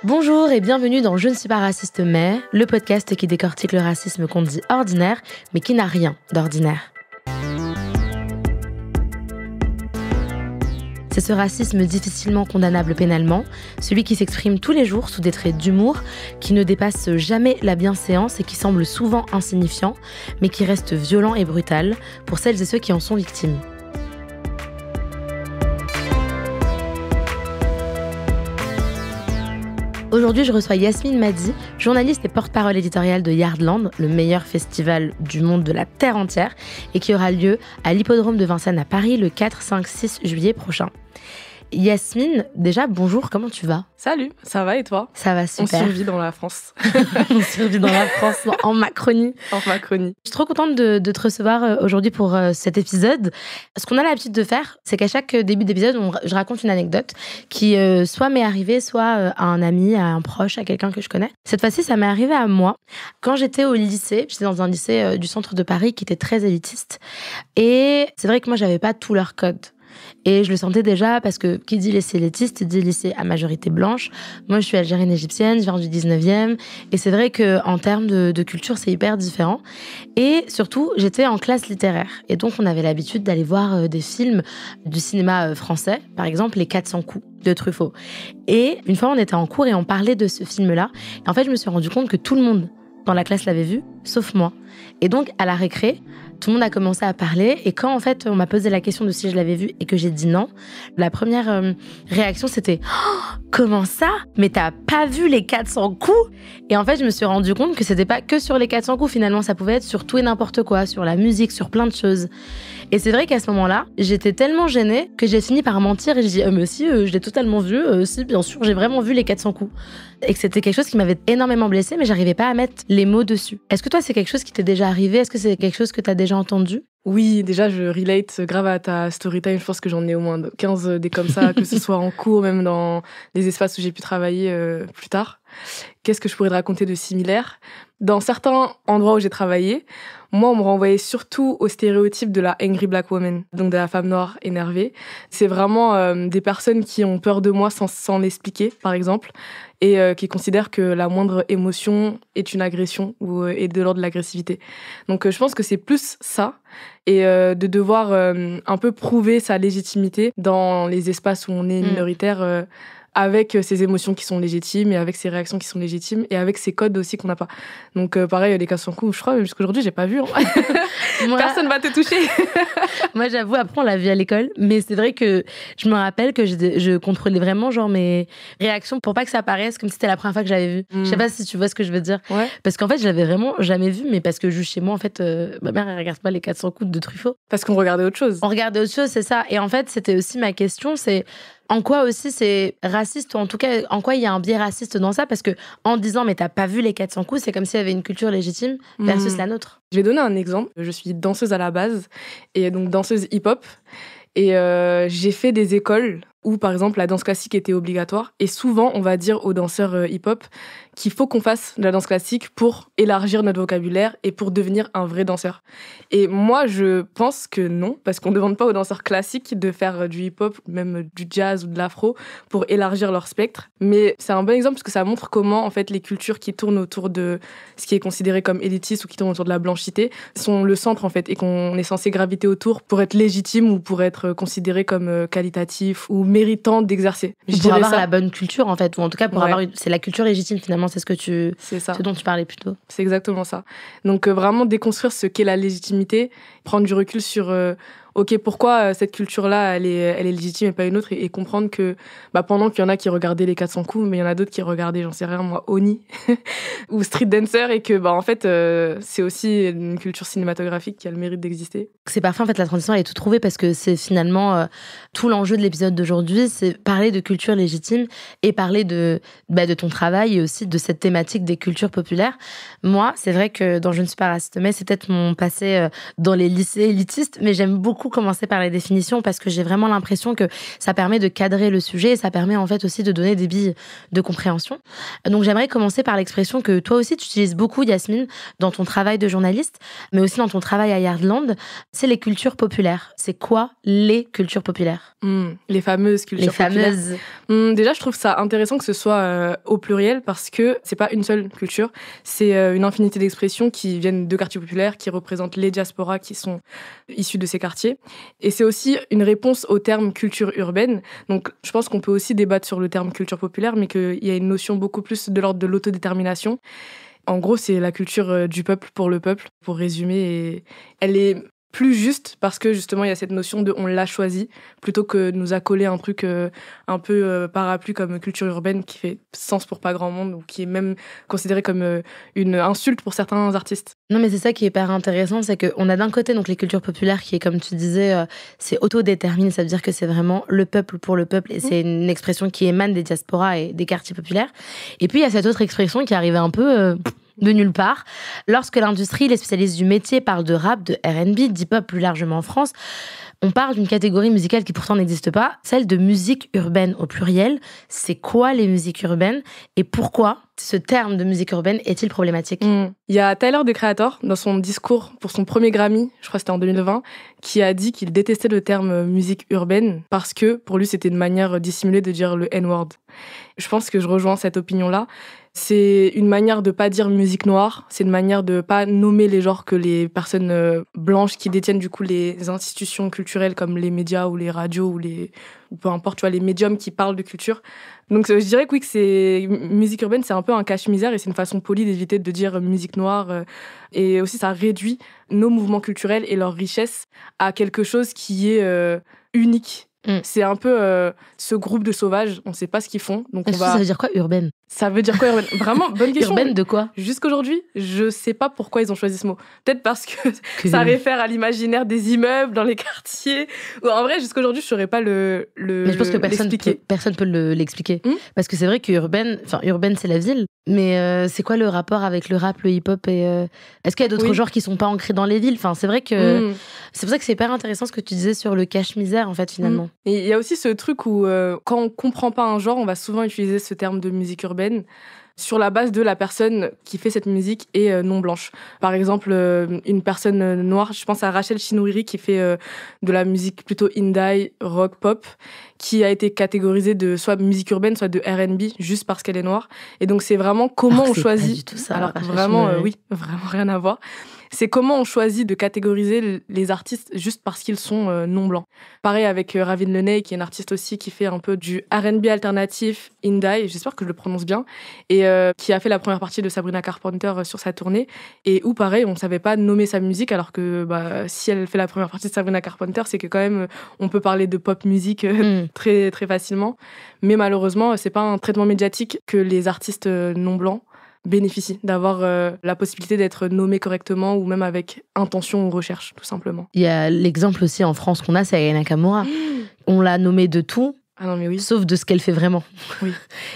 Bonjour et bienvenue dans Je ne suis pas raciste mais, le podcast qui décortique le racisme qu'on dit ordinaire, mais qui n'a rien d'ordinaire. C'est ce racisme difficilement condamnable pénalement, celui qui s'exprime tous les jours sous des traits d'humour, qui ne dépasse jamais la bienséance et qui semble souvent insignifiant, mais qui reste violent et brutal pour celles et ceux qui en sont victimes. Aujourd'hui, je reçois Yasmine Madi, journaliste et porte-parole éditoriale de Yardland, le meilleur festival du monde de la Terre entière, et qui aura lieu à l'hippodrome de Vincennes à Paris le 4, 5, 6 juillet prochain. Yasmine, déjà, bonjour, comment tu vas ? Salut, ça va et toi ? Ça va super. On survit dans la France. On survit dans la France, en Macronie. En Macronie. Je suis trop contente de te recevoir aujourd'hui pour cet épisode. Ce qu'on a l'habitude de faire, c'est qu'à chaque début d'épisode, je raconte une anecdote qui soit m'est arrivée, soit à un ami, à un proche, à quelqu'un que je connais. Cette fois-ci, ça m'est arrivé à moi. Quand j'étais au lycée, j'étais dans un lycée du centre de Paris qui était très élitiste. Et c'est vrai que moi, j'avais pas tous leurs codes. Et je le sentais déjà parce que qui dit lycée élitiste, dit lycée à majorité blanche. Moi, je suis algérienne égyptienne, je viens du 19e. Et c'est vrai qu'en termes de culture, c'est hyper différent. Et surtout, j'étais en classe littéraire. Et donc, on avait l'habitude d'aller voir des films du cinéma français. Par exemple, Les 400 coups de Truffaut. Et une fois, on était en cours et on parlait de ce film-là. Et en fait, je me suis rendu compte que tout le monde dans la classe l'avait vu, sauf moi. Et donc, à la récré, tout le monde a commencé à parler. Et quand, en fait, on m'a posé la question de si je l'avais vu et que j'ai dit non, la première réaction, c'était « Comment ça ? Mais t'as pas vu les 400 coups ?» Et en fait, je me suis rendu compte que c'était pas que sur les 400 coups. Finalement, ça pouvait être sur tout et n'importe quoi, sur la musique, sur plein de choses. Et c'est vrai qu'à ce moment-là, j'étais tellement gênée que j'ai fini par mentir et j'ai dit mais si, je l'ai totalement vu. Si, bien sûr, j'ai vraiment vu les 400 coups. » Et que c'était quelque chose qui m'avait énormément blessée, mais j'arrivais pas à mettre les mots dessus. Est-ce que toi, c'est quelque chose qui t'est déjà arrivé ? Est-ce que c'est quelque chose que t'as déjà entendu ? Oui, déjà, je relate grave à ta story time. Je pense que j'en ai au moins 15 des comme ça, que ce soit en cours, même dans les espaces où j'ai pu travailler plus tard. Qu'est-ce que je pourrais te raconter de similaire ? Dans certains endroits où j'ai travaillé, moi, on me renvoyait surtout au stéréotype de la angry black woman, donc de la femme noire énervée. C'est vraiment des personnes qui ont peur de moi sans l'expliquer, par exemple, et qui considèrent que la moindre émotion est une agression ou est de l'ordre de l'agressivité. Donc, je pense que c'est plus ça, et de devoir un peu prouver sa légitimité dans les espaces où on est minoritaire, avec ses émotions qui sont légitimes et avec ses réactions qui sont légitimes et avec ses codes aussi qu'on n'a pas. Donc pareil, les 400 coups, je crois, même jusqu'aujourd'hui, j'ai pas vu. Personne va te toucher. Moi, j'avoue, après, on l'a vu à l'école, mais c'est vrai que je me rappelle que je contrôlais vraiment genre mes réactions pour pas que ça paraisse comme si c'était la première fois que je l'avais vu. Je sais pas si tu vois ce que je veux dire. Ouais. Parce qu'en fait, je l'avais vraiment jamais vu, mais parce que juste chez moi, en fait, ma mère, elle regarde pas les 400 coups de Truffaut. Parce qu'on regardait autre chose. On regardait autre chose, c'est ça. Et en fait, c'était aussi ma question, c'est en quoi aussi c'est raciste, ou en tout cas, en quoi il y a un biais raciste dans ça ? Parce que en disant, mais t'as pas vu les 400 coups, c'est comme s'il y avait une culture légitime versus la nôtre. Je vais donner un exemple. Je suis danseuse à la base, et donc danseuse hip-hop. Et j'ai fait des écoles où, par exemple, la danse classique était obligatoire. Et souvent, on va dire aux danseurs hip-hop qu'il faut qu'on fasse de la danse classique pour élargir notre vocabulaire et pour devenir un vrai danseur. Et moi, je pense que non, parce qu'on ne demande pas aux danseurs classiques de faire du hip-hop, même du jazz ou de l'afro, pour élargir leur spectre. Mais c'est un bon exemple parce que ça montre comment, en fait, les cultures qui tournent autour de ce qui est considéré comme élitiste ou qui tournent autour de la blanchité sont le centre, en fait, et qu'on est censé graviter autour pour être légitime ou pour être considéré comme qualitatif ou méritant d'exercer. Pour avoir la bonne culture, en fait, ou en tout cas pour avoir c'est la culture légitime, finalement, c'est ce dont tu parlais plus tôt. C'est exactement ça. Donc vraiment déconstruire ce qu'est la légitimité, prendre du recul sur ok, pourquoi cette culture-là, elle est légitime et pas une autre, et comprendre que pendant qu'il y en a qui regardaient les 400 coups, mais il y en a d'autres qui regardaient, j'en sais rien, moi, Oni ou Street Dancer, et que en fait, c'est aussi une culture cinématographique qui a le mérite d'exister. C'est parfait, en fait, la transition, elle est toute trouvée, parce que c'est finalement tout l'enjeu de l'épisode d'aujourd'hui, c'est parler de culture légitime et parler de ton travail et aussi de cette thématique des cultures populaires. Moi, c'est vrai que dans Je ne suis pas raciste, mais c'est peut-être mon passé dans les lycées élitistes, mais j'aime beaucoup beaucoup commencer par les définitions parce que j'ai vraiment l'impression que ça permet de cadrer le sujet et ça permet en fait aussi de donner des billes de compréhension. Donc j'aimerais commencer par l'expression que toi aussi tu utilises beaucoup, Yasmine, dans ton travail de journaliste, mais aussi dans ton travail à Yardland, c'est les cultures populaires. C'est quoi les cultures populaires? Les fameuses cultures populaires. Déjà, je trouve ça intéressant que ce soit au pluriel parce que c'est pas une seule culture, c'est une infinité d'expressions qui viennent de quartiers populaires, qui représentent les diasporas qui sont issus de ces quartiers. Et c'est aussi une réponse au terme culture urbaine. Donc, je pense qu'on peut aussi débattre sur le terme culture populaire, mais qu'il y a une notion beaucoup plus de l'ordre de l'autodétermination. En gros, c'est la culture du peuple, pour résumer. Et elle est plus juste parce que justement il y a cette notion de on l'a choisi plutôt que de nous accoler un truc un peu parapluie comme culture urbaine qui fait sens pour pas grand monde ou qui est même considéré comme une insulte pour certains artistes. Non mais c'est ça qui est hyper intéressant, c'est qu'on a d'un côté donc les cultures populaires qui est comme tu disais c'est autodéterminé, ça veut dire que c'est vraiment le peuple pour le peuple et c'est une expression qui émane des diasporas et des quartiers populaires. Et puis il y a cette autre expression qui arrivait un peu de nulle part. Lorsque l'industrie, les spécialistes du métier parlent de rap, de R&B, d'hip-hop plus largement en France, on parle d'une catégorie musicale qui pourtant n'existe pas, celle de musique urbaine au pluriel. C'est quoi les musiques urbaines et pourquoi ce terme de musique urbaine est-il problématique? Il y a Tyler, the Creator, dans son discours pour son premier Grammy, je crois que c'était en 2020, qui a dit qu'il détestait le terme musique urbaine parce que pour lui c'était une manière dissimulée de dire le N-word. Je pense que je rejoins cette opinion-là. C'est une manière de pas dire musique noire, c'est une manière de pas nommer les genres que les personnes blanches qui détiennent du coup les institutions culturelles comme les médias ou les radios ou peu importe, tu vois, les médiums qui parlent de culture. Donc je dirais que oui, que c'est musique urbaine, c'est un peu un cache-misère et c'est une façon polie d'éviter de dire musique noire et aussi ça réduit nos mouvements culturels et leur richesse à quelque chose qui est unique. C'est un peu ce groupe de sauvages, on sait pas ce qu'ils font. Donc Ça veut dire quoi, urbaine? Ça veut dire quoi, urbaine? Vraiment, bonne question. Urbaine de quoi? Jusqu'aujourd'hui, je sais pas pourquoi ils ont choisi ce mot. Peut-être parce que ça réfère à l'imaginaire des immeubles dans les quartiers. Ou en vrai, jusqu'aujourd'hui, je saurais pas mais je pense que personne peut l'expliquer. Parce que c'est vrai que urbaine, c'est la ville. Mais c'est quoi le rapport avec le rap, le hip-hop et est-ce qu'il y a d'autres genres qui sont pas ancrés dans les villes? Enfin, c'est vrai que c'est pour ça que c'est hyper intéressant ce que tu disais sur le cache-misère, en fait, finalement. Et il y a aussi ce truc où quand on comprend pas un genre, on va souvent utiliser ce terme de musique urbaine sur la base de la personne qui fait cette musique est non blanche. Par exemple, une personne noire, je pense à Rachel Chinouri qui fait de la musique plutôt indie, rock, pop, qui a été catégorisée de soit musique urbaine, soit de R&B, juste parce qu'elle est noire. Et donc c'est vraiment comment on choisit. Pas du tout ça, alors vraiment, oui, vraiment rien à voir. C'est comment on choisit de catégoriser les artistes juste parce qu'ils sont non blancs. Pareil avec Ravin Lenae, qui est une artiste aussi qui fait un peu du R&B alternatif, indie, j'espère que je le prononce bien, et qui a fait la première partie de Sabrina Carpenter sur sa tournée, et où pareil, on ne savait pas nommer sa musique, alors que si elle fait la première partie de Sabrina Carpenter, c'est que quand même, on peut parler de pop musique très, très facilement. Mais malheureusement, c'est pas un traitement médiatique que les artistes non blancs bénéficient d'avoir la possibilité d'être nommés correctement ou même avec intention ou recherche, tout simplement. Il y a l'exemple aussi en France qu'on a, c'est Aya Nakamura. On l'a nommée de tout, sauf de ce qu'elle fait vraiment. Oui.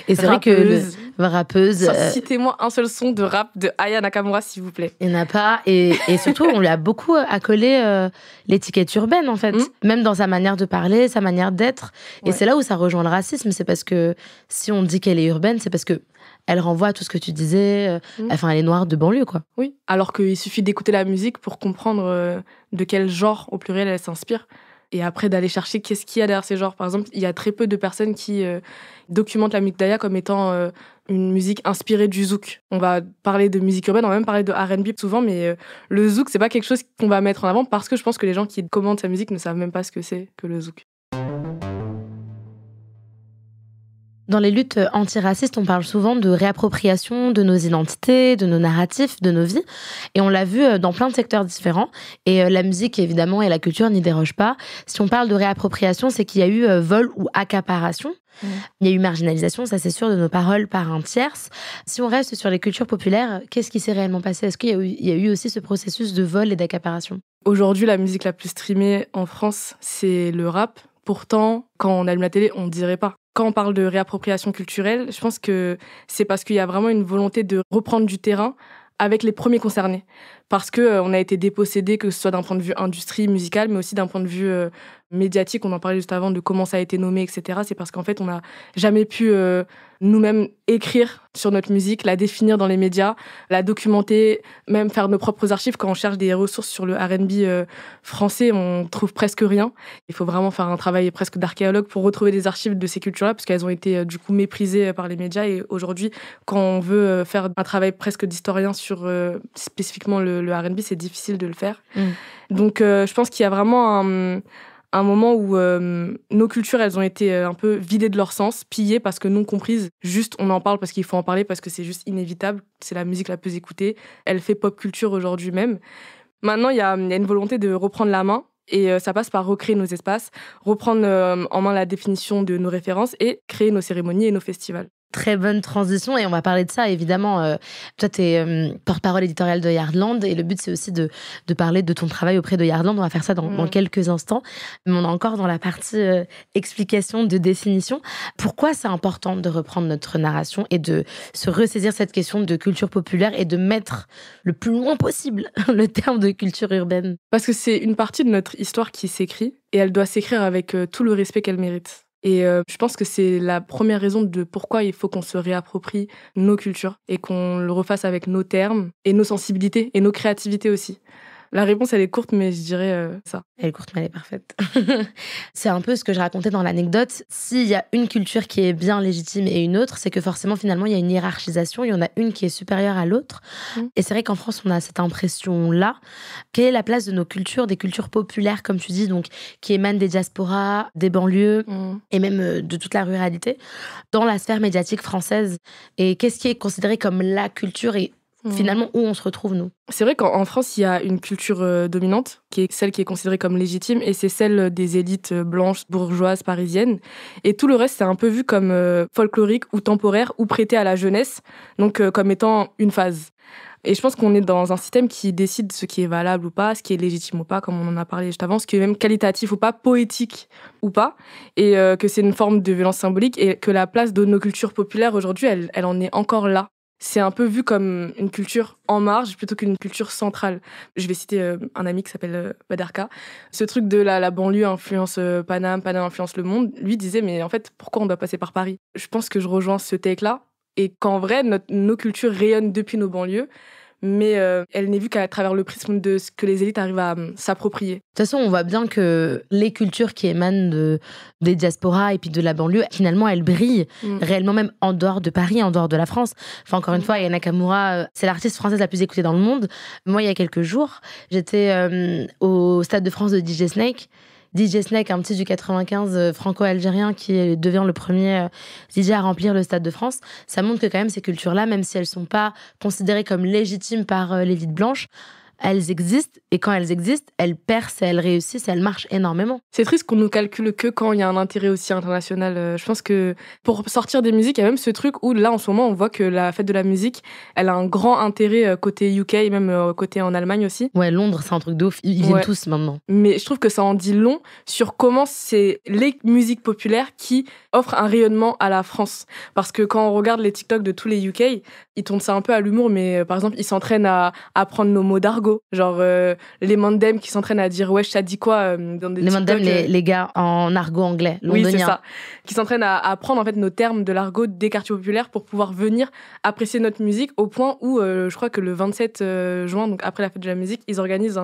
Et c'est vrai que rappeuse. Citez-moi un seul son de rap de Aya Nakamura, s'il vous plaît. Il n'y en a pas. Et surtout, on lui a beaucoup accolé l'étiquette urbaine, en fait. Même dans sa manière de parler, sa manière d'être. Et c'est là où ça rejoint le racisme. C'est parce que si on dit qu'elle est urbaine, c'est parce que elle renvoie à tout ce que tu disais. Enfin, elle est noire de banlieue, quoi. Oui, alors qu'il suffit d'écouter la musique pour comprendre de quel genre, au pluriel, elle s'inspire. Et après, d'aller chercher qu'est-ce qu'il y a derrière ces genres. Par exemple, il y a très peu de personnes qui documentent la musique d'Aya comme étant une musique inspirée du zouk. On va parler de musique urbaine, on va même parler de R&B souvent, mais le zouk, c'est pas quelque chose qu'on va mettre en avant parce que je pense que les gens qui commentent sa musique ne savent même pas ce que c'est que le zouk. Dans les luttes antiracistes, on parle souvent de réappropriation de nos identités, de nos narratifs, de nos vies. Et on l'a vu dans plein de secteurs différents. Et la musique, évidemment, et la culture n'y dérogent pas. Si on parle de réappropriation, c'est qu'il y a eu vol ou accaparation. Il y a eu marginalisation, ça c'est sûr, de nos paroles par un tierce. Si on reste sur les cultures populaires, qu'est-ce qui s'est réellement passé? Est-ce qu'il y a eu aussi ce processus de vol et d'accaparation? Aujourd'hui, la musique la plus streamée en France, c'est le rap. Pourtant, quand on allume la télé, on ne dirait pas. Quand on parle de réappropriation culturelle, je pense que c'est parce qu'il y a vraiment une volonté de reprendre du terrain avec les premiers concernés. Parce qu'on a été dépossédés, que ce soit d'un point de vue industrie musicale, mais aussi d'un point de vue médiatique. On en parlait juste avant de comment ça a été nommé, etc. C'est parce qu'en fait, on n'a jamais pu nous-mêmes écrire sur notre musique, la définir dans les médias, la documenter, même faire nos propres archives. Quand on cherche des ressources sur le R&B français, on trouve presque rien. Il faut vraiment faire un travail presque d'archéologue pour retrouver des archives de ces cultures-là, parce qu'elles ont été du coup méprisées par les médias. Et aujourd'hui, quand on veut faire un travail presque d'historien sur spécifiquement le R&B, c'est difficile de le faire. Donc je pense qu'il y a vraiment un moment où nos cultures, elles ont été un peu vidées de leur sens, pillées parce que non comprises. Juste, on en parle parce qu'il faut en parler, parce que c'est juste inévitable. C'est la musique la plus écoutée. Elle fait pop culture aujourd'hui même. Maintenant, il y a une volonté de reprendre la main. Et ça passe par recréer nos espaces, reprendre en main la définition de nos références et créer nos cérémonies et nos festivals. Très bonne transition et on va parler de ça évidemment. Toi, tu es porte-parole éditoriale de Yardland et le but c'est aussi de parler de ton travail auprès de Yardland. On va faire ça dans quelques instants. Mais on est encore dans la partie explication, de définition. Pourquoi c'est important de reprendre notre narration et de se ressaisir cette question de culture populaire et de mettre le plus loin possible le terme de culture urbaine? Parce que c'est une partie de notre histoire qui s'écrit et elle doit s'écrire avec tout le respect qu'elle mérite. Et je pense que c'est la première raison de pourquoi il faut qu'on se réapproprie nos cultures et qu'on le refasse avec nos termes et nos sensibilités et nos créativités aussi. La réponse, elle est courte, mais je dirais ça. Elle est courte, mais elle est parfaite. C'est un peu ce que je racontais dans l'anecdote. S'il y a une culture qui est bien légitime et une autre, c'est que forcément, finalement, il y a une hiérarchisation. Il y en a une qui est supérieure à l'autre. Et c'est vrai qu'en France, on a cette impression-là. Quelle est la place de nos cultures, des cultures populaires, comme tu dis, donc, qui émanent des diasporas, des banlieues et même de toute la ruralité, dans la sphère médiatique française? Et qu'est-ce qui est considéré comme la culture et finalement, où on se retrouve, nous? C'est vrai qu'en France, il y a une culture dominante, qui est celle qui est considérée comme légitime, et c'est celle des élites blanches, bourgeoises, parisiennes. Et tout le reste, c'est un peu vu comme folklorique ou temporaire, ou prêté à la jeunesse, donc comme étant une phase. Et je pense qu'on est dans un système qui décide ce qui est valable ou pas, ce qui est légitime ou pas, comme on en a parlé juste avant, ce qui est même qualitatif ou pas, poétique ou pas, et que c'est une forme de violence symbolique, et que la place de nos cultures populaires aujourd'hui, elle en est encore là. C'est un peu vu comme une culture en marge plutôt qu'une culture centrale. Je vais citer un ami qui s'appelle Badarka. Ce truc de la banlieue influence Paname, Paname influence le monde, lui disait mais en fait pourquoi on doit passer par Paris? Je pense que je rejoins ce take-là et qu'en vrai nos cultures rayonnent depuis nos banlieues, mais elle n'est vue qu'à travers le prisme de ce que les élites arrivent à s'approprier. De toute façon, on voit bien que les cultures qui émanent des diasporas et puis de la banlieue, finalement, elles brillent réellement même en dehors de Paris, en dehors de la France. Enfin, encore une fois, Aya Nakamura, c'est l'artiste française la plus écoutée dans le monde. Moi, il y a quelques jours, j'étais au Stade de France de DJ Snake. DJ Snake, un petit du 95 franco-algérien qui devient le premier DJ à remplir le Stade de France. Ça montre que quand même ces cultures-là, même si elles sont pas considérées comme légitimes par l'élite blanche, elles existent, et quand elles existent, elles percent, elles réussissent, elles marchent énormément. C'est triste qu'on nous calcule que quand il y a un intérêt aussi international. Je pense que pour sortir des musiques, il y a même ce truc où là, en ce moment, on voit que la fête de la musique, elle a un grand intérêt côté UK et même côté en Allemagne aussi. Ouais, Londres, c'est un truc de ouf. Ils viennent tous maintenant. Mais je trouve que ça en dit long sur comment c'est les musiques populaires qui offrent un rayonnement à la France. Parce que quand on regarde les TikTok de tous les UK, ils tournent ça un peu à l'humour, mais par exemple, ils s'entraînent à apprendre nos mots d'argot. Genre les Mandem qui s'entraînent à dire wesh, ça dit quoi dans des les TikTok, Mandem, les gars en argot anglais, londonien. Oui, c'est ça. Qui s'entraînent à apprendre en fait nos termes de l'argot des quartiers populaires pour pouvoir venir apprécier notre musique au point où je crois que le 27 juin, donc après la fête de la musique, ils organisent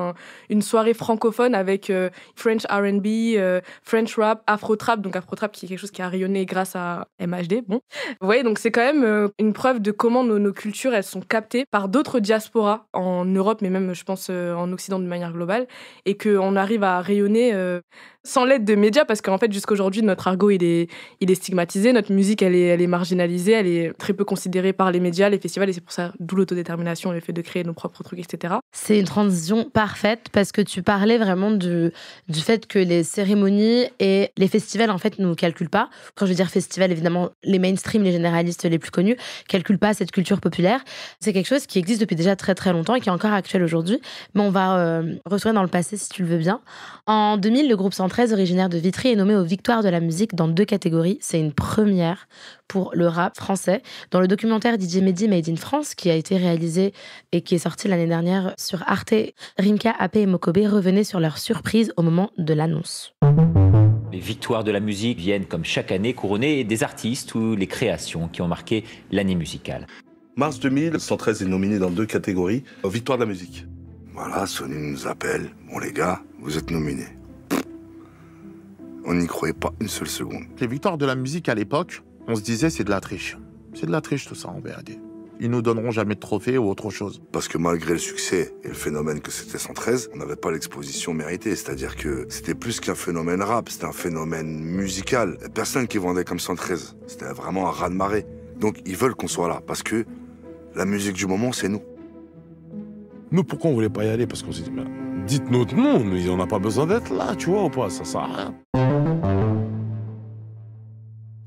une soirée francophone avec French R&B, French rap, Afro trap, donc Afro trap qui est quelque chose qui a rayonné grâce à MHD. Bon, vous voyez, donc c'est quand même une preuve de comment nos cultures elles sont captées par d'autres diasporas en Europe, mais même je pense en Occident de manière globale, et qu'on arrive à rayonner sans l'aide de médias, parce qu'en fait jusqu'à aujourd'hui notre argot il est stigmatisé, notre musique elle est marginalisée, elle est très peu considérée par les médias, les festivals, et c'est pour ça d'où l'autodétermination, le fait de créer nos propres trucs, etc. C'est une transition parfaite parce que tu parlais vraiment du fait que les cérémonies et les festivals en fait nous calculent pas. Quand je veux dire festival, évidemment les mainstream, les généralistes les plus connus calculent pas cette culture populaire. C'est quelque chose qui existe depuis déjà très très longtemps et qui est encore actuel aujourd'hui. aujourd'hui, mais on va retourner dans le passé si tu le veux bien. En 2000, le groupe 113, originaire de Vitry, est nommé aux Victoires de la musique dans 2 catégories. C'est une première pour le rap français. Dans le documentaire DJ Mehdi Made in France, qui a été réalisé et qui est sorti l'année dernière sur Arte, Rimka, Apé et Mokobe revenaient sur leur surprise au moment de l'annonce. Les victoires de la musique viennent comme chaque année couronner des artistes ou les créations qui ont marqué l'année musicale. Mars 2000, 113 est nominé dans 2 catégories aux Victoires de la musique. Voilà, Sony nous appelle. Bon les gars, vous êtes nominés. On n'y croyait pas une seule seconde. Les Victoires de la musique à l'époque, on se disait c'est de la triche. C'est de la triche tout ça en VAD. Ils nous donneront jamais de trophée ou autre chose. Parce que malgré le succès et le phénomène que c'était 113, on n'avait pas l'exposition méritée. C'est-à-dire que c'était plus qu'un phénomène rap, c'était un phénomène musical. Il y a personne qui vendait comme 113. C'était vraiment un raz-de-marée. Donc ils veulent qu'on soit là, parce que la musique du moment, c'est nous. Nous, pourquoi on voulait pas y aller? Parce qu'on s'est dit, mais dites notre nom, mais on n'a pas besoin d'être là, tu vois ou pas? Ça sert à rien.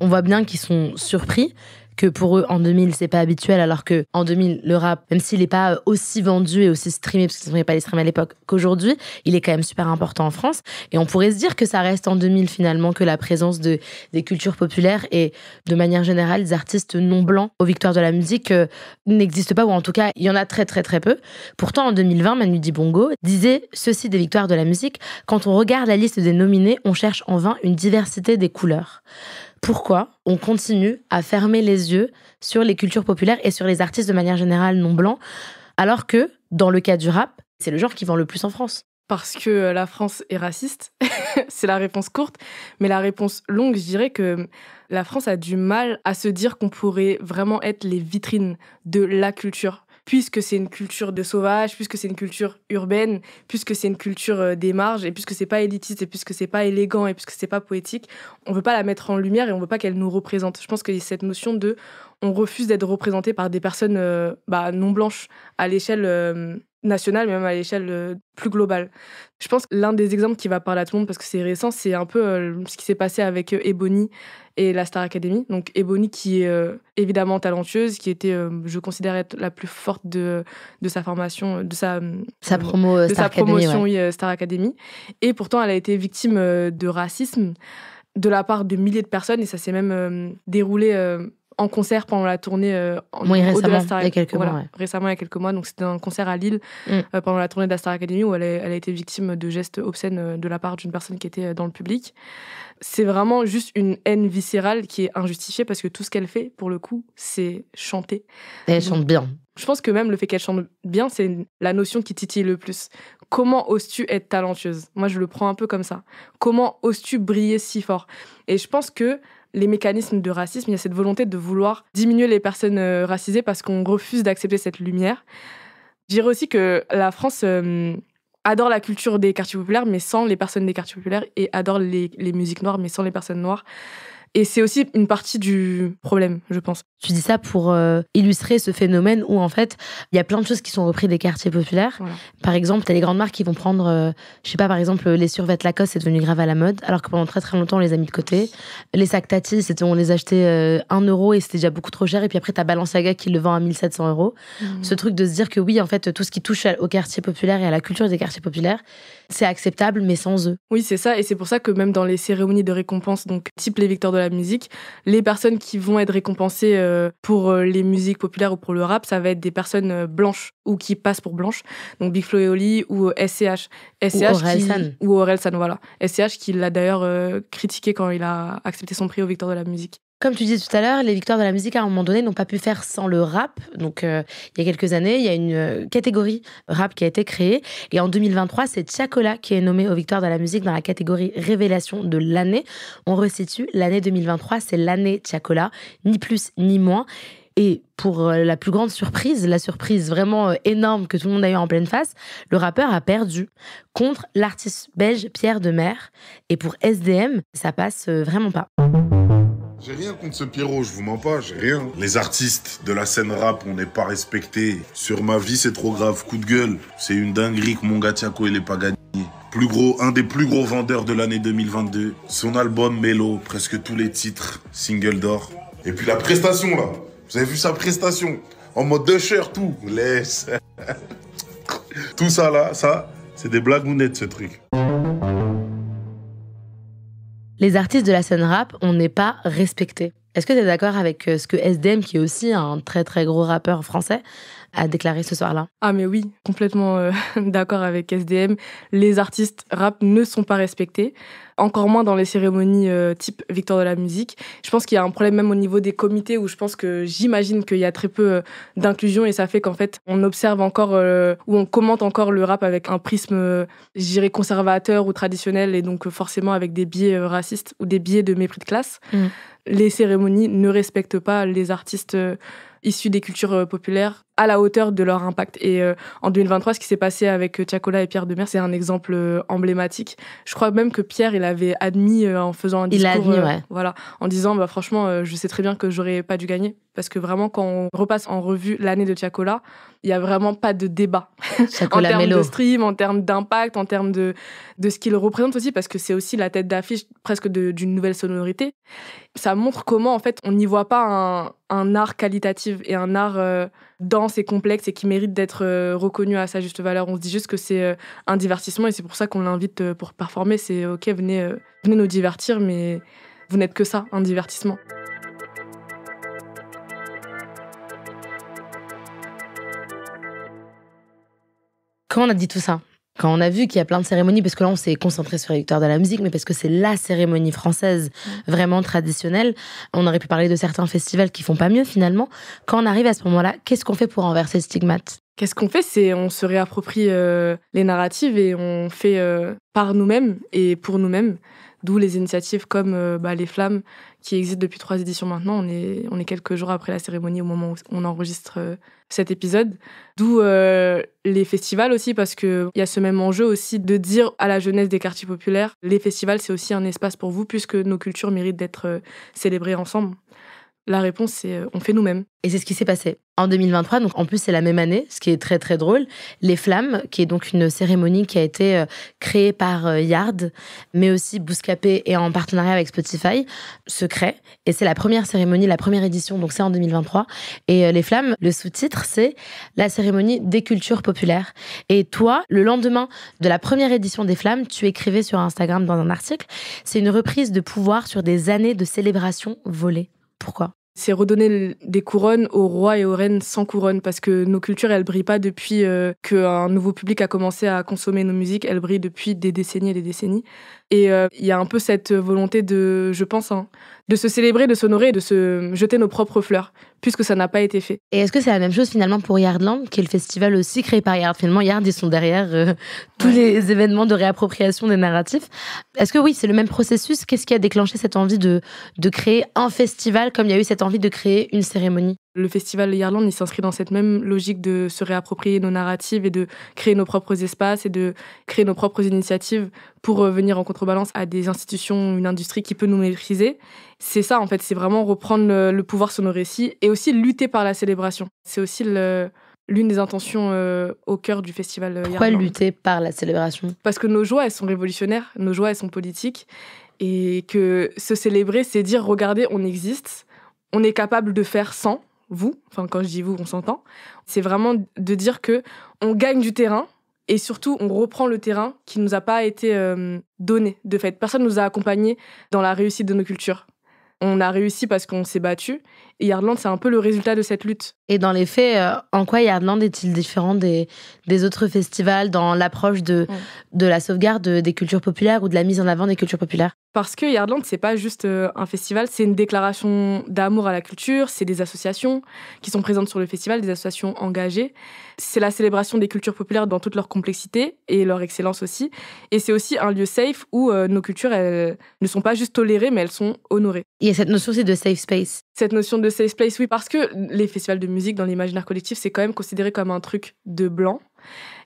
On voit bien qu'ils sont surpris, que pour eux, en 2000, c'est pas habituel, alors que en 2000, le rap, même s'il n'est pas aussi vendu et aussi streamé, parce qu'ils ne pas les streamer à l'époque qu'aujourd'hui, il est quand même super important en France. Et on pourrait se dire que ça reste en 2000, finalement, que la présence des cultures populaires et, de manière générale, des artistes non blancs aux Victoires de la musique n'existe pas, ou en tout cas, il y en a très, très, très peu. Pourtant, en 2020, Manu Dibango disait ceci des Victoires de la musique: quand on regarde la liste des nominés, on cherche en vain une diversité des couleurs. Pourquoi on continue à fermer les yeux sur les cultures populaires et sur les artistes de manière générale non blancs, alors que, dans le cas du rap, c'est le genre qui vend le plus en France? Parce que la France est raciste. C'est la réponse courte. Mais la réponse longue, je dirais que la France a du mal à se dire qu'on pourrait vraiment être les vitrines de la culture. Puisque c'est une culture de sauvage, puisque c'est une culture urbaine, puisque c'est une culture des marges, et puisque c'est pas élitiste, et puisque c'est pas élégant, et puisque c'est pas poétique, on veut pas la mettre en lumière et on veut pas qu'elle nous représente. Je pense qu'il y a cette notion de on refuse d'être représenté par des personnes non blanches à l'échelle nationale, mais même à l'échelle plus globale. Je pense que l'un des exemples qui va parler à tout le monde, parce que c'est récent, c'est un peu ce qui s'est passé avec Ebony et la Star Academy. Donc Ebony, qui est évidemment talentueuse, qui était, je considère, être la plus forte de sa formation, de sa promotion, ouais. Star Academy. Et pourtant, elle a été victime de racisme de la part de milliers de personnes, et ça s'est même déroulé en concert pendant la tournée récemment, il y a quelques mois. Ouais. Récemment, il y a quelques mois. Donc, c'était un concert à Lille pendant la tournée de la Star Academy où elle a été victime de gestes obscènes de la part d'une personne qui était dans le public. C'est vraiment juste une haine viscérale qui est injustifiée parce que tout ce qu'elle fait, pour le coup, c'est chanter. Et elle chante bien. Je pense que même le fait qu'elle chante bien, c'est la notion qui titille le plus. Comment oses-tu être talentueuse? Moi, je le prends un peu comme ça. Comment oses-tu briller si fort? Et je pense que les mécanismes de racisme, il y a cette volonté de vouloir diminuer les personnes racisées parce qu'on refuse d'accepter cette lumière. Je dirais aussi que la France adore la culture des quartiers populaires, mais sans les personnes des quartiers populaires, et adore les musiques noires, mais sans les personnes noires. Et c'est aussi une partie du problème, je pense. Tu dis ça pour illustrer ce phénomène où, en fait, il y a plein de choses qui sont reprises des quartiers populaires. Voilà. Par exemple, t'as les grandes marques qui vont prendre, je sais pas, par exemple, les survêtements Lacoste, c'est devenu grave à la mode, alors que pendant très très longtemps, on les a mis de côté. Les sacs Tati, on les achetait 1 euro et c'était déjà beaucoup trop cher. Et puis après, t'as Balenciaga qui le vend à 1 700 euros. Ce truc de se dire que oui, en fait, tout ce qui touche au quartier populaire et à la culture des quartiers populaires, c'est acceptable, mais sans eux. Oui, c'est ça. Et c'est pour ça que même dans les cérémonies de récompense, donc type les Victoires de la musique, les personnes qui vont être récompensées pour les musiques populaires ou pour le rap, ça va être des personnes blanches ou qui passent pour blanches. Donc Big Flo et Oli ou SCH. Ou Orelsan, voilà. SCH qui l'a d'ailleurs critiqué quand il a accepté son prix aux Victoires de la musique. Comme tu disais tout à l'heure, les Victoires de la musique, à un moment donné, n'ont pas pu faire sans le rap. Donc, il y a quelques années, il y a une catégorie rap qui a été créée. Et en 2023, c'est Tiakola qui est nommé aux Victoires de la musique dans la catégorie Révélation de l'année. On resitue, l'année 2023, c'est l'année Tiakola, ni plus ni moins. Et pour la plus grande surprise, la surprise vraiment énorme que tout le monde a eu en pleine face, le rappeur a perdu contre l'artiste belge Pierre Demers. Et pour SDM, ça passe vraiment pas. J'ai rien contre ce Pierrot, je vous mens pas, j'ai rien. Les artistes de la scène rap, on n'est pas respectés. Sur ma vie, c'est trop grave, coup de gueule. C'est une dinguerie que mon gars Tiako, il est pas gagné. Un des plus gros vendeurs de l'année 2022. Son album Mélo, presque tous les titres, single d'or. Et puis la prestation là, vous avez vu sa prestation? En mode usher, tout. Laisse. Tout ça là, ça, c'est des blagounettes, ce truc. Les artistes de la scène rap, on n'est pas respectés. Est-ce que tu es d'accord avec ce que SDM, qui est aussi un très très gros rappeur français, a déclaré ce soir-là? Ah mais oui, complètement d'accord avec SDM. Les artistes rap ne sont pas respectés, encore moins dans les cérémonies type Victoire de la musique. Je pense qu'il y a un problème même au niveau des comités où j'imagine qu'il y a très peu d'inclusion et ça fait qu'en fait on observe encore ou on commente encore le rap avec un prisme, je dirais, conservateur ou traditionnel et donc forcément avec des biais racistes ou des biais de mépris de classe. Les cérémonies ne respectent pas les artistes issus des cultures populaires à la hauteur de leur impact. Et en 2023, ce qui s'est passé avec Tiakola et Pierre Demers, c'est un exemple emblématique. Je crois même que Pierre, il avait admis en faisant un discours, il l'a admis, ouais. voilà, en disant franchement, je sais très bien que j'aurais pas dû gagner. Parce que vraiment, quand on repasse en revue l'année de Tiakola, il y a vraiment pas de débat. En termes de stream, en termes d'impact, en termes de ce qu'il représente aussi, parce que c'est aussi la tête d'affiche presque d'une nouvelle sonorité. Ça montre comment, en fait, on n'y voit pas un art qualitatif et un art dense et complexe et qui mérite d'être reconnu à sa juste valeur. On se dit juste que c'est un divertissement et c'est pour ça qu'on l'invite pour performer. C'est OK, venez nous divertir, mais vous n'êtes que ça, un divertissement. Quand on a dit tout ça, quand on a vu qu'il y a plein de cérémonies, parce que là on s'est concentré sur les Victoires de la musique, mais parce que c'est la cérémonie française vraiment traditionnelle, on aurait pu parler de certains festivals qui font pas mieux finalement. Quand on arrive à ce moment-là, qu'est-ce qu'on fait pour renverser le stigmate? Qu'est-ce qu'on fait? C'est on se réapproprie les narratives et on fait par nous-mêmes et pour nous-mêmes. D'où les initiatives comme les Flammes qui existent depuis 3 éditions maintenant. On est quelques jours après la cérémonie au moment où on enregistre cet épisode. D'où les festivals aussi, parce qu'il y a ce même enjeu aussi de dire à la jeunesse des quartiers populaires, les festivals, c'est aussi un espace pour vous, puisque nos cultures méritent d'être célébrées ensemble. La réponse, c'est on fait nous-mêmes. Et c'est ce qui s'est passé en 2023. Donc en plus, c'est la même année, ce qui est très très drôle. Les Flammes, qui est donc une cérémonie qui a été créée par Yard, mais aussi Bouscapé et en partenariat avec Spotify, se crée. Et c'est la première cérémonie, la première édition, donc c'est en 2023. Et les Flammes, le sous-titre, c'est la cérémonie des cultures populaires. Et toi, le lendemain de la première édition des Flammes, tu écrivais sur Instagram dans un article, c'est une reprise de pouvoir sur des années de célébration volées. Pourquoi? C'est redonner des couronnes aux rois et aux reines sans couronne, parce que nos cultures, elles brillent pas depuis qu'un nouveau public a commencé à consommer nos musiques, elles brillent depuis des décennies et des décennies. Et il y a un peu cette volonté je pense, de se célébrer, de s'honorer et de se jeter nos propres fleurs, puisque ça n'a pas été fait. Et est-ce que c'est la même chose finalement pour Yardland, qui est le festival aussi créé par Yard? Finalement, Yard, ils sont derrière tous les événements de réappropriation des narratifs. Est-ce que oui, c'est le même processus? Qu'est-ce qui a déclenché cette envie de créer un festival, comme il y a eu cette envie de créer une cérémonie? Le festival Yardland, il s'inscrit dans cette même logique de se réapproprier nos narratives et de créer nos propres espaces et de créer nos propres initiatives pour venir en contrebalance à des institutions, une industrie qui peut nous mépriser. C'est ça, en fait, c'est vraiment reprendre le pouvoir sur nos récits et aussi lutter par la célébration. C'est aussi l'une des intentions au cœur du festival Yardland. Pourquoi lutter par la célébration? Parce que nos joies, elles sont révolutionnaires, nos joies, elles sont politiques et que se célébrer, c'est dire, regardez, on existe, on est capable de faire sans vous, enfin quand je dis vous, on s'entend, c'est vraiment de dire que on gagne du terrain et surtout on reprend le terrain qui nous a pas été donné de fait. Personne nous a accompagnés dans la réussite de nos cultures. On a réussi parce qu'on s'est battu et Yardland, c'est un peu le résultat de cette lutte. Et dans les faits, en quoi Yardland est-il différent des autres festivals dans l'approche de la sauvegarde des cultures populaires ou de la mise en avant des cultures populaires? Parce que Yardland, c'est pas juste un festival, c'est une déclaration d'amour à la culture, c'est des associations qui sont présentes sur le festival, des associations engagées. C'est la célébration des cultures populaires dans toute leur complexité et leur excellence aussi. Et c'est aussi un lieu safe où nos cultures, elles ne sont pas juste tolérées, mais elles sont honorées. Il y a cette notion aussi de safe space. Cette notion de safe place, oui, parce que les festivals de musique dans l'imaginaire collectif, c'est quand même considéré comme un truc de blanc.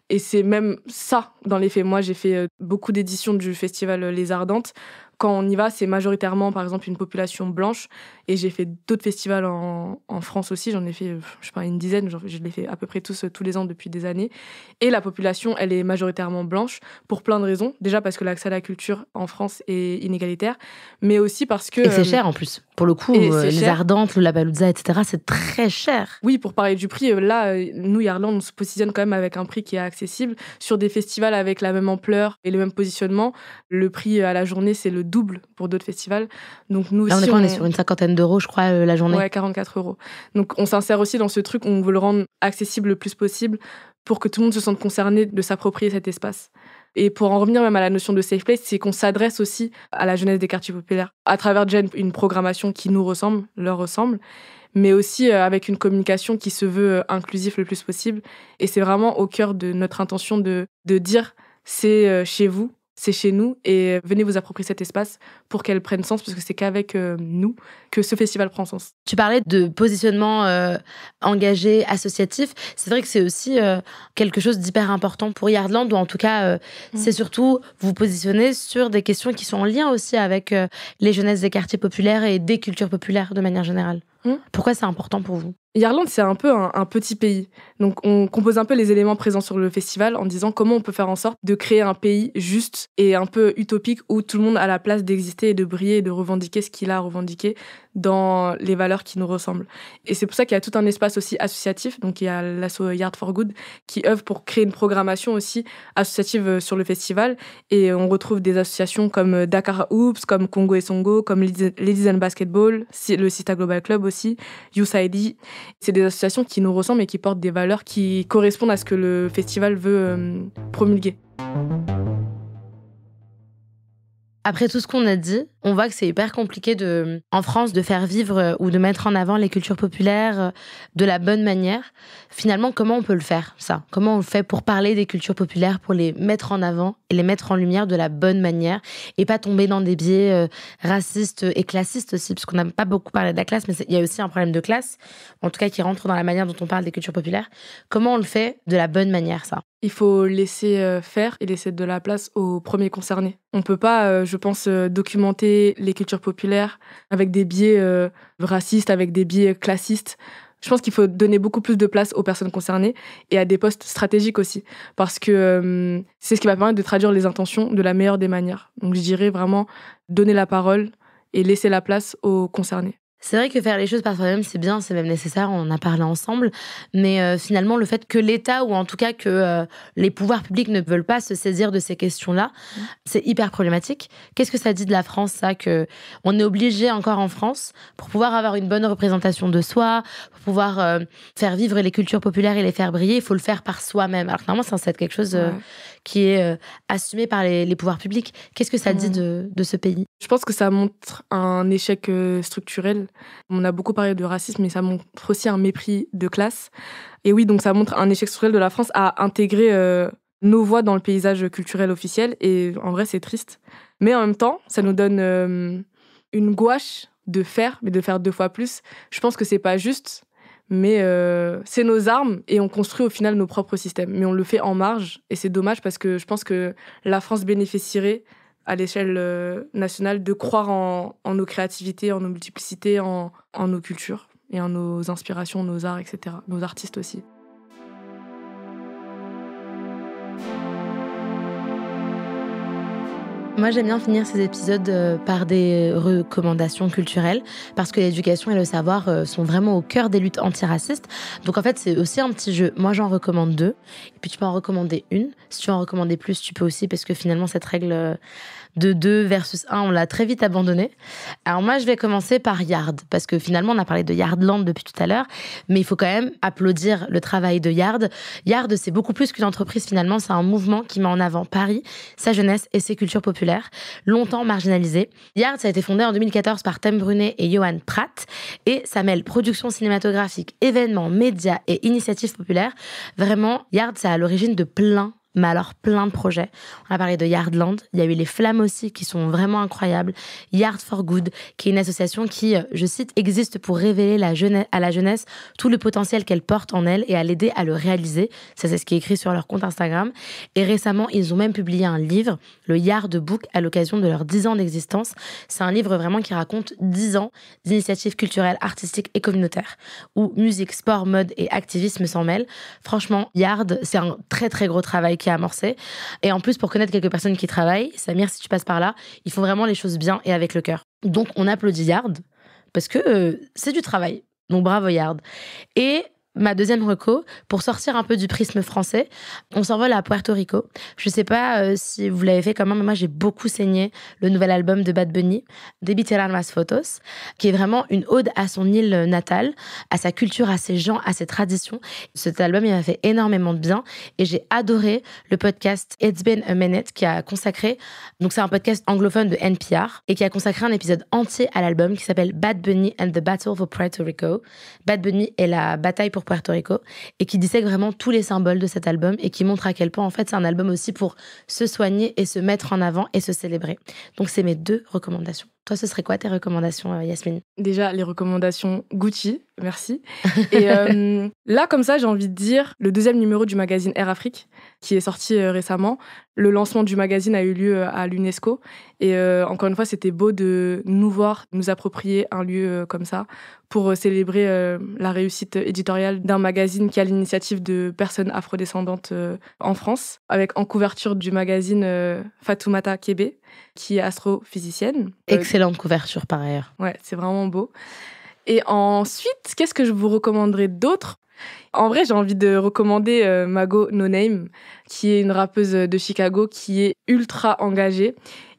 Et c'est même ça, dans les faits. Moi, j'ai fait beaucoup d'éditions du festival Les Ardentes. Quand on y va, c'est majoritairement, par exemple, une population blanche. Et j'ai fait d'autres festivals en France aussi. J'en ai fait, je sais pas, une dizaine. Je les fais à peu près tous les ans depuis des années. Et la population, elle est majoritairement blanche pour plein de raisons. Déjà parce que l'accès à la culture en France est inégalitaire, mais aussi parce que... Et c'est cher en plus. Pour le coup, les Ardentes, le Lollapalooza, etc., c'est très cher. Oui, pour parler du prix, là, nous, Yardland, on se positionne quand même avec un prix qui est accessible. Sur des festivals avec la même ampleur et le même positionnement, le prix à la journée, c'est le double pour d'autres festivals. Donc nous là, aussi, on est sur une 50aine d'euros, je crois, la journée. Ouais, 44 €. Donc on s'insère aussi dans ce truc, on veut le rendre accessible le plus possible pour que tout le monde se sente concerné de s'approprier cet espace. Et pour en revenir même à la notion de safe place, c'est qu'on s'adresse aussi à la jeunesse des quartiers populaires à travers déjà une programmation qui nous ressemble, leur ressemble, mais aussi avec une communication qui se veut inclusif le plus possible. Et c'est vraiment au cœur de notre intention de dire c'est chez vous, c'est chez nous, et venez vous approprier cet espace pour qu'elle prenne sens, parce que c'est qu'avec nous que ce festival prend sens. Tu parlais de positionnement engagé, associatif. C'est vrai que c'est aussi quelque chose d'hyper important pour Yardland, ou en tout cas, c'est surtout vous positionner sur des questions qui sont en lien aussi avec les jeunesses des quartiers populaires et des cultures populaires de manière générale. Pourquoi c'est important pour vous ? Yardland, c'est un peu un petit pays. Donc, on compose un peu les éléments présents sur le festival en disant comment on peut faire en sorte de créer un pays juste et un peu utopique où tout le monde a la place d'exister et de briller et de revendiquer ce qu'il a à revendiquer dans les valeurs qui nous ressemblent. Et c'est pour ça qu'il y a tout un espace aussi associatif. Donc, il y a l'asso Yard for Good qui œuvre pour créer une programmation aussi associative sur le festival. Et on retrouve des associations comme Dakar Hoops, comme Congo et Songo, comme Ladies and Basketball, le Sita Global Club aussi, USAID. C'est des associations qui nous ressemblent et qui portent des valeurs qui correspondent à ce que le festival veut promulguer. Après tout ce qu'on a dit, on voit que c'est hyper compliqué en France de faire vivre ou de mettre en avant les cultures populaires de la bonne manière. Finalement, comment on peut le faire, ça ? Comment on le fait pour parler des cultures populaires, pour les mettre en avant et les mettre en lumière de la bonne manière et pas tomber dans des biais racistes et classistes aussi, parce qu'on n'a pas beaucoup parlé de la classe, mais il y a aussi un problème de classe, en tout cas qui rentre dans la manière dont on parle des cultures populaires. Comment on le fait de la bonne manière, ça ? Il faut laisser faire et laisser de la place aux premiers concernés. On peut pas, je pense, documenter les cultures populaires avec des biais racistes, avec des biais classistes. Je pense qu'il faut donner beaucoup plus de place aux personnes concernées et à des postes stratégiques aussi, parce que c'est ce qui va permettre de traduire les intentions de la meilleure des manières. Donc je dirais vraiment donner la parole et laisser la place aux concernés. C'est vrai que faire les choses par soi-même, c'est bien, c'est même nécessaire, on en a parlé ensemble, mais finalement, le fait que l'État, ou en tout cas que les pouvoirs publics ne veulent pas se saisir de ces questions-là, c'est hyper problématique. Qu'est-ce que ça dit de la France, ça, qu'on est obligé encore en France, pour pouvoir avoir une bonne représentation de soi, pour pouvoir faire vivre les cultures populaires et les faire briller, il faut le faire par soi-même. Alors que normalement, c'est censé être quelque chose qui est assumé par les pouvoirs publics. Qu'est-ce que ça dit de ce pays ? Je pense que ça montre un échec structurel. On a beaucoup parlé de racisme, mais ça montre aussi un mépris de classe. Et oui, donc ça montre un échec structurel de la France à intégrer nos voix dans le paysage culturel officiel. Et en vrai, c'est triste. Mais en même temps, ça nous donne une gouache de faire, mais de faire 2 fois plus. Je pense que c'est pas juste, mais c'est nos armes et on construit au final nos propres systèmes. Mais on le fait en marge et c'est dommage parce que je pense que la France bénéficierait à l'échelle nationale de croire en nos créativités, en nos multiplicités, en nos cultures et en nos inspirations, nos arts, etc. Nos artistes aussi. Moi, j'aime bien finir ces épisodes par des recommandations culturelles, parce que l'éducation et le savoir sont vraiment au cœur des luttes antiracistes. Donc en fait, c'est aussi un petit jeu. Moi, j'en recommande 2, et puis tu peux en recommander une. Si tu veux en recommander plus, tu peux aussi, parce que finalement, cette règle de 2 versus 1, on l'a très vite abandonnée. Alors moi, je vais commencer par Yard, parce que finalement, on a parlé de Yardland depuis tout à l'heure, mais il faut quand même applaudir le travail de Yard. Yard, c'est beaucoup plus qu'une entreprise, finalement, c'est un mouvement qui met en avant Paris, sa jeunesse et ses cultures populaires, longtemps marginalisées. Yard, ça a été fondé en 2014 par Thème Brunet et Johan Pratt, et ça mêle production cinématographique, événements, médias et initiatives populaires. Vraiment, Yard, c'est à l'origine de plein mais alors plein de projets. On a parlé de Yardland, il y a eu les Flammes aussi qui sont vraiment incroyables. Yard for Good, qui est une association qui, je cite, existe pour révéler à la jeunesse tout le potentiel qu'elle porte en elle et à l'aider à le réaliser. Ça, c'est ce qui est écrit sur leur compte Instagram. Et récemment, ils ont même publié un livre, le Yard Book, à l'occasion de leurs 10 ans d'existence. C'est un livre vraiment qui raconte 10 ans d'initiatives culturelles, artistiques et communautaires, où musique, sport, mode et activisme s'en mêlent. Franchement, Yard, c'est un très très gros travail qui est amorcé. Et en plus, pour connaître quelques personnes qui travaillent, Samir, si tu passes par là, il faut vraiment les choses bien et avec le cœur. Donc, on applaudit Yard, parce que c'est du travail. Donc, bravo Yard. Et ma deuxième reco, pour sortir un peu du prisme français, on s'envole à Puerto Rico. Je sais pas si vous l'avez fait comment, mais moi j'ai beaucoup saigné le nouvel album de Bad Bunny, Debí tirar más fotos, qui est vraiment une ode à son île natale, à sa culture, à ses gens, à ses traditions. Cet album, il m'a fait énormément de bien et j'ai adoré le podcast It's Been a Minute qui a consacré, donc c'est un podcast anglophone de NPR et qui a consacré un épisode entier à l'album qui s'appelle Bad Bunny and the Battle for Puerto Rico. Bad Bunny et la bataille pour Puerto Rico, et qui dissèque vraiment tous les symboles de cet album et qui montre à quel point en fait c'est un album aussi pour se soigner et se mettre en avant et se célébrer. Donc c'est mes 2 recommandations. Toi, ce serait quoi tes recommandations, Yasmine? Déjà, les recommandations Gucci, merci. Et là, comme ça, j'ai envie de dire le 2e numéro du magazine Air Afrique, qui est sorti récemment. Le lancement du magazine a eu lieu à l'UNESCO. Et encore une fois, c'était beau de nous voir, nous approprier un lieu comme ça pour célébrer la réussite éditoriale d'un magazine qui a l'initiative de personnes afrodescendantes en France. Avec en couverture du magazine Fatoumata Kébé, qui est astrophysicienne. Excellente couverture par ailleurs. Ouais, c'est vraiment beau. Et ensuite, qu'est-ce que je vous recommanderais d'autre ? En vrai, j'ai envie de recommander Mago No Name, qui est une rappeuse de Chicago qui est ultra engagée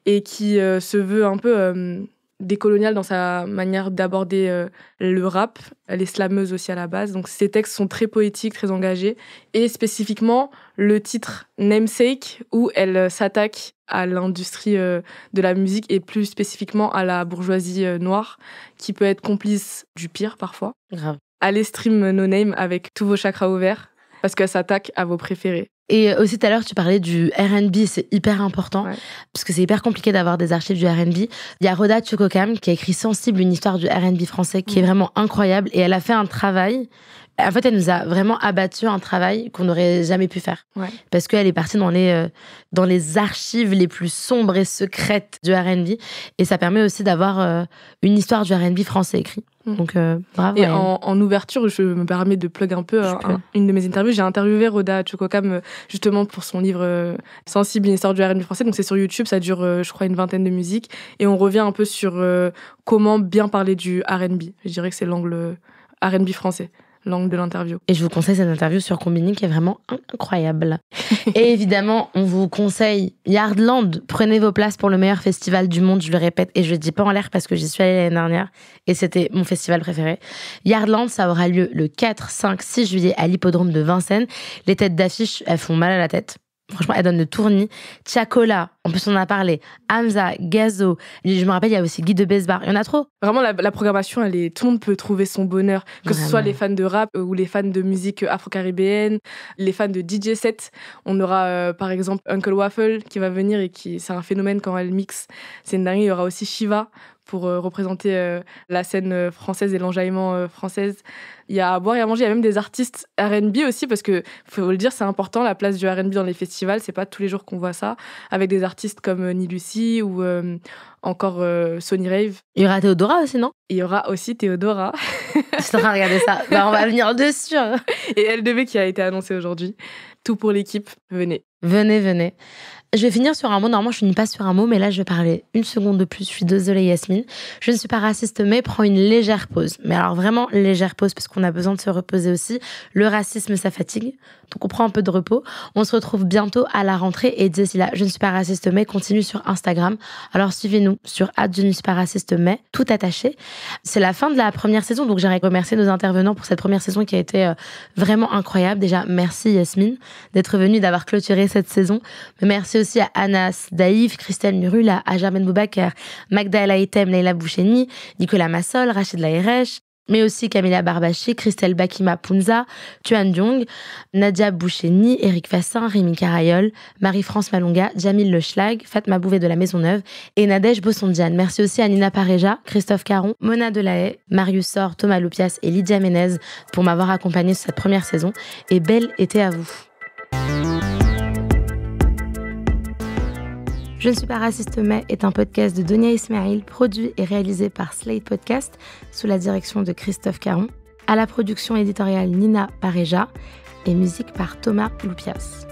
et qui se veut un peu décoloniale dans sa manière d'aborder le rap. Elle est slameuse aussi à la base, donc ses textes sont très poétiques, très engagés. Et spécifiquement, le titre Namesake, où elle s'attaque à l'industrie de la musique et plus spécifiquement à la bourgeoisie noire, qui peut être complice du pire parfois. Grave. Allez stream No Name avec tous vos chakras ouverts, parce qu'elle s'attaque à vos préférés. Et aussi tout à l'heure, tu parlais du R&B, c'est hyper important, Ouais. parce que c'est hyper compliqué d'avoir des archives du R&B. Il y a Rhoda Chokokam qui a écrit Sensible, une histoire du R&B français qui est vraiment incroyable, et elle a fait un travail. En fait, elle nous a vraiment abattu un travail qu'on n'aurait jamais pu faire. Ouais. Parce qu'elle est partie dans les archives les plus sombres et secrètes du R&B. Et ça permet aussi d'avoir une histoire du R&B français écrit. Donc, bravo. Et en ouverture, je me permets de plug un peu une de mes interviews. J'ai interviewé Rhoda Chokokam justement pour son livre Sensible, une histoire du R&B français. Donc c'est sur YouTube, ça dure je crois une 20aine de musiques. Et on revient un peu sur comment bien parler du R&B. Je dirais que c'est l'angle R&B français. L'angle de l'interview. Et je vous conseille cette interview sur Combini qui est vraiment incroyable. Et évidemment, on vous conseille Yardland. Prenez vos places pour le meilleur festival du monde, je le répète, et je le dis pas en l'air parce que j'y suis allée l'année dernière et c'était mon festival préféré. Yardland, ça aura lieu le 4, 5, 6 juillet à l'hippodrome de Vincennes. Les têtes d'affiche, elles font mal à la tête. Franchement, elle donne le tournis. Tchakola, en plus on en a parlé. Hamza, Gazo. Je me rappelle, il y a aussi Guy de Besbar. Il y en a trop. Vraiment, la programmation, tout le monde peut trouver son bonheur. Que ce soit les fans de rap ou les fans de musique afro-caribéenne, les fans de DJ set. On aura par exemple Uncle Waffle qui va venir et c'est un phénomène quand elle mixe. C'est une dinguerie. Il y aura aussi Shiva pour représenter la scène française et l'enjaillement française. Il y a à boire et à manger. Il y a même des artistes R&B aussi, parce que, faut le dire, c'est important, la place du R&B dans les festivals. C'est pas tous les jours qu'on voit ça. Avec des artistes comme Nilucy ou encore Sonny Rave. Il y aura Théodora aussi, non? Il y aura aussi Théodora. Je suis en train de regarder ça. On va venir dessus. Et LDB qui a été annoncé aujourd'hui. Tout pour l'équipe. Venez. Venez. Je vais finir sur un mot. Normalement, je finis pas sur un mot, mais là, je vais parler une seconde de plus. Je suis désolée, Yasmine. Je ne suis pas raciste, mais prends une légère pause. Mais alors, vraiment, légère pause, parce qu'on a besoin de se reposer aussi. Le racisme, ça fatigue. Donc, on prend un peu de repos. On se retrouve bientôt à la rentrée. Et d'ici là, je ne suis pas raciste, mais continue sur Instagram. Alors, suivez-nous sur @je ne suis pas raciste, mais tout attaché. C'est la fin de la première saison. Donc, j'aimerais remercier nos intervenants pour cette première saison qui a été vraiment incroyable. Déjà, merci Yasmine d'être venue, d'avoir clôturé cette saison. Mais merci aussi à Anas, Daïf, Christelle Murula, à Germaine Boubaker, Magda El Haïtem, Leila Boucheni, Nicolas Massol, Rachid Laïrech, mais aussi Camilla Barbachi, Christelle Bakima Punza, Tuan Diong, Nadia Boucheni, Éric Fassin, Rémi Carayol, Marie-France Malonga, Jamil Le Schlag, Fatma Bouvet de la Maisonneuve et Nadège Bossondiane. Merci aussi à Nina Pareja, Christophe Caron, Mona Delahaye, Marius Sor, Thomas Loupias et Lydia Ménez pour m'avoir accompagnée sur cette première saison. Et bel été à vous. Je ne suis pas raciste mais est un podcast de Donia Ismail, produit et réalisé par Slate Podcast sous la direction de Christophe Caron. À la production éditoriale Nina Pareja et musique par Thomas Loupias.